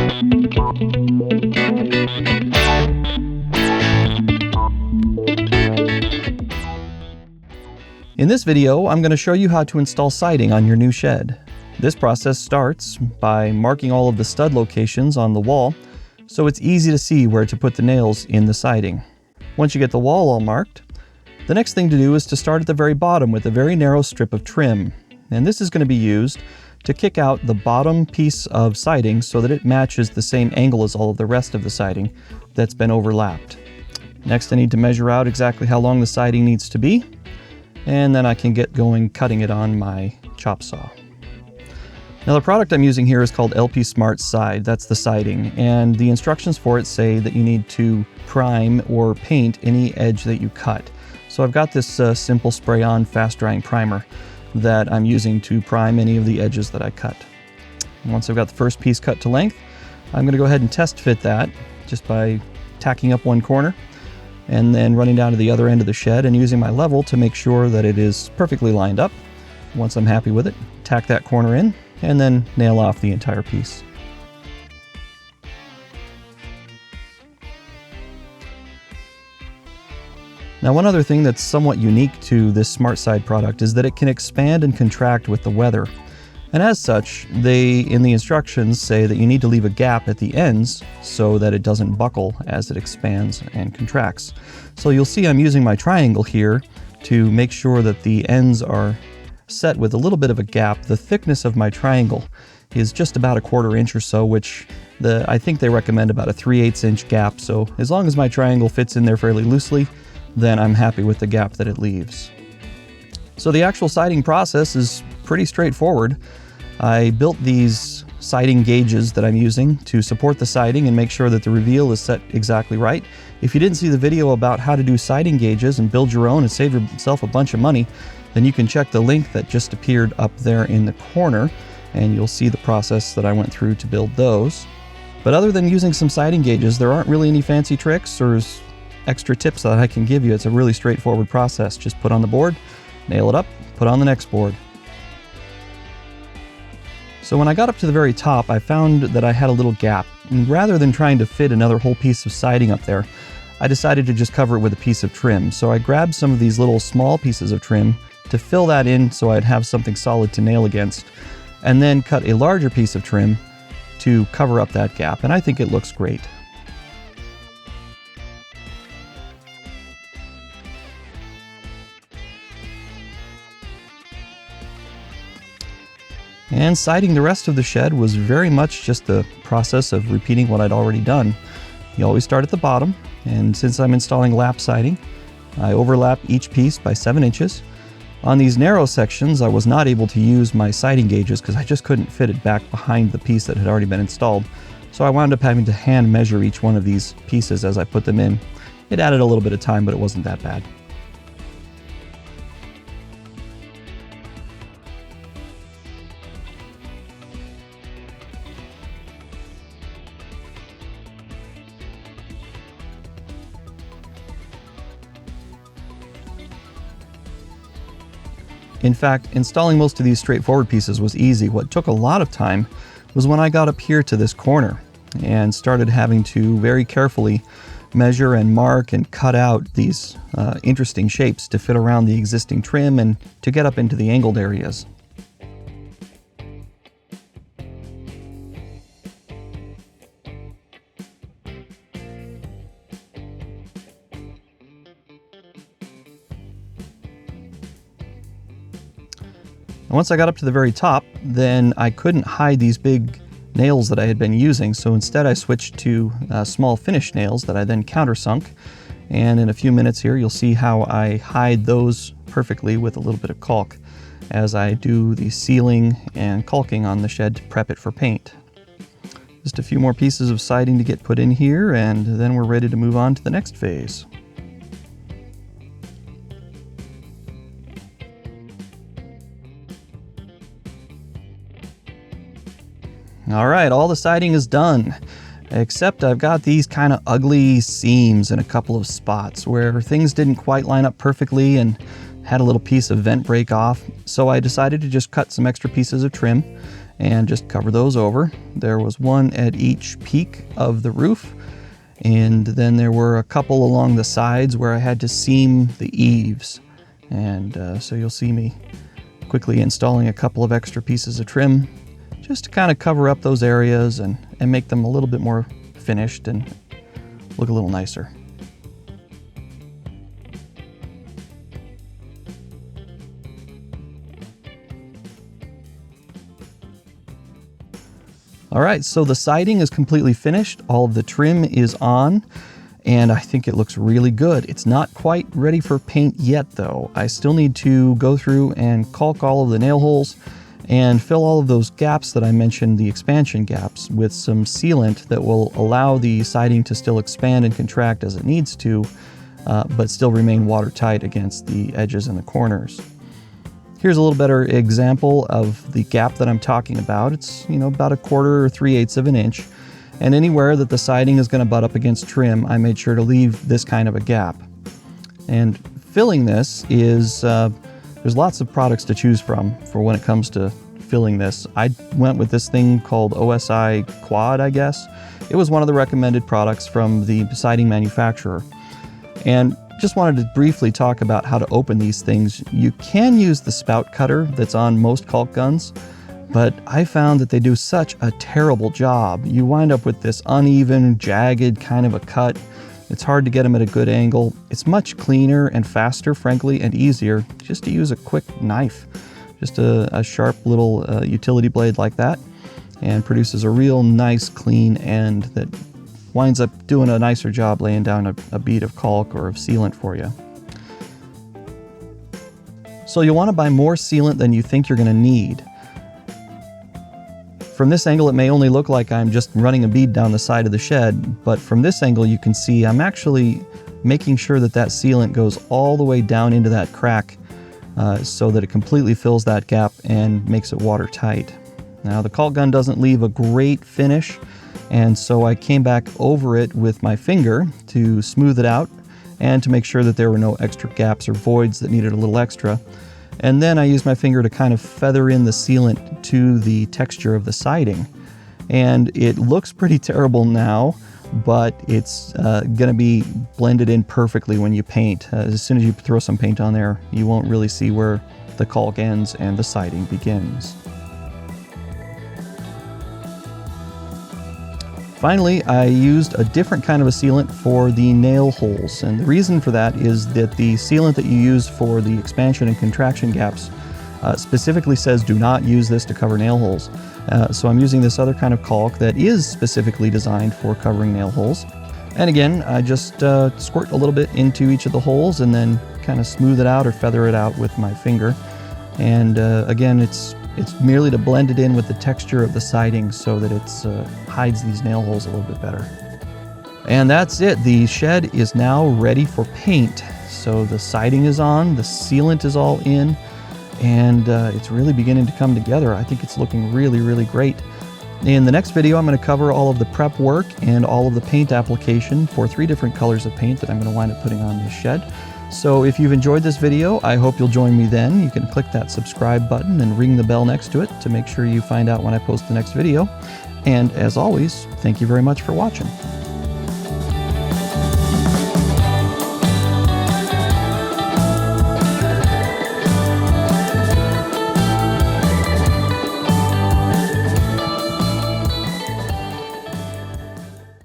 In this video, I'm going to show you how to install siding on your new shed. This process starts by marking all of the stud locations on the wall so it's easy to see where to put the nails in the siding. Once you get the wall all marked, the next thing to do is to start at the very bottom with a very narrow strip of trim. And this is going to be used to kick out the bottom piece of siding so that it matches the same angle as all of the rest of the siding that's been overlapped. Next, I need to measure out exactly how long the siding needs to be, and then I can get going cutting it on my chop saw. Now the product I'm using here is called LP Smartside, that's the siding, and the instructions for it say that you need to prime or paint any edge that you cut. So I've got this simple spray-on fast-drying primer that I'm using to prime any of the edges that I cut. And once I've got the first piece cut to length, I'm going to go ahead and test fit that just by tacking up one corner and then running down to the other end of the shed and using my level to make sure that it is perfectly lined up. Once I'm happy with it, tack that corner in and then nail off the entire piece. Now, one other thing that's somewhat unique to this Smartside product is that it can expand and contract with the weather. And as such, they, in the instructions, say that you need to leave a gap at the ends so that it doesn't buckle as it expands and contracts. So you'll see I'm using my triangle here to make sure that the ends are set with a little bit of a gap. The thickness of my triangle is just about 1/4 inch or so, which I think they recommend about a 3/8 inch gap. So as long as my triangle fits in there fairly loosely, then I'm happy with the gap that it leaves. So the actual siding process is pretty straightforward. I built these siding gauges that I'm using to support the siding and make sure that the reveal is set exactly right. If you didn't see the video about how to do siding gauges and build your own and save yourself a bunch of money, then you can check the link that just appeared up there in the corner and you'll see the process that I went through to build those. But other than using some siding gauges, there aren't really any fancy tricks or extra tips that I can give you. It's a really straightforward process. Just put on the board, nail it up, put on the next board. So when I got up to the very top, I found that I had a little gap. And rather than trying to fit another whole piece of siding up there, I decided to just cover it with a piece of trim. So I grabbed some of these little small pieces of trim to fill that in so I'd have something solid to nail against, and then cut a larger piece of trim to cover up that gap, and I think it looks great. And siding the rest of the shed was very much just the process of repeating what I'd already done. You always start at the bottom, and since I'm installing lap siding, I overlap each piece by 7 inches. On these narrow sections, I was not able to use my siding gauges because I just couldn't fit it back behind the piece that had already been installed. So I wound up having to hand measure each one of these pieces as I put them in. It added a little bit of time, but it wasn't that bad. In fact, installing most of these straightforward pieces was easy. What took a lot of time was when I got up here to this corner and started having to very carefully measure and mark and cut out these interesting shapes to fit around the existing trim and to get up into the angled areas. Once I got up to the very top, then I couldn't hide these big nails that I had been using, so instead I switched to small finish nails that I then countersunk, and in a few minutes here you'll see how I hide those perfectly with a little bit of caulk as I do the sealing and caulking on the shed to prep it for paint. Just a few more pieces of siding to get put in here, and then we're ready to move on to the next phase. All right, all the siding is done, except I've got these kind of ugly seams in a couple of spots where things didn't quite line up perfectly and had a little piece of vent break off. So I decided to just cut some extra pieces of trim and just cover those over. There was one at each peak of the roof, and then there were a couple along the sides where I had to seam the eaves. And so you'll see me quickly installing a couple of extra pieces of trim just to kind of cover up those areas and make them a little bit more finished and look a little nicer. All right, so the siding is completely finished. All of the trim is on, and I think it looks really good. It's not quite ready for paint yet though. I still need to go through and caulk all of the nail holes and fill all of those gaps that I mentioned, the expansion gaps, with some sealant that will allow the siding to still expand and contract as it needs to, but still remain watertight against the edges and the corners. Here's a little better example of the gap that I'm talking about. It's, about 1/4 or 3/8 of an inch. And anywhere that the siding is going to butt up against trim, I made sure to leave this kind of a gap. And filling this is, there's lots of products to choose from for when it comes to filling this. I went with this thing called OSI Quad, I guess. It was one of the recommended products from the siding manufacturer. And just wanted to briefly talk about how to open these things. You can use the spout cutter that's on most caulk guns, but I found that they do such a terrible job. You wind up with this uneven, jagged kind of a cut. It's hard to get them at a good angle. It's much cleaner and faster, frankly, and easier just to use a quick knife. Just a sharp little utility blade like that, and produces a real nice clean end that winds up doing a nicer job laying down a bead of caulk or of sealant for you. So you'll want to buy more sealant than you think you're going to need. From this angle, it may only look like I'm just running a bead down the side of the shed, but from this angle you can see I'm actually making sure that that sealant goes all the way down into that crack so that it completely fills that gap and makes it watertight. Now the caulk gun doesn't leave a great finish, and so I came back over it with my finger to smooth it out and to make sure that there were no extra gaps or voids that needed a little extra. And then I used my finger to kind of feather in the sealant to the texture of the siding. And it looks pretty terrible now, but it's going to be blended in perfectly when you paint. As soon as you throw some paint on there, you won't really see where the caulk ends and the siding begins. Finally, I used a different kind of a sealant for the nail holes, and the reason for that is that the sealant that you use for the expansion and contraction gaps specifically says do not use this to cover nail holes. So I'm using this other kind of caulk that is specifically designed for covering nail holes. And again, I just squirt a little bit into each of the holes and then kind of smooth it out or feather it out with my finger. And again, it's merely to blend it in with the texture of the siding so that it hides these nail holes a little bit better. And that's it. The shed is now ready for paint. So the siding is on, the sealant is all in, and it's really beginning to come together. I think it's looking really, really great. In the next video, I'm going to cover all of the prep work and all of the paint application for 3 different colors of paint that I'm going to wind up putting on this shed. So if you've enjoyed this video, I hope you'll join me then. You can click that subscribe button and ring the bell next to it to make sure you find out when I post the next video. And as always, thank you very much for watching.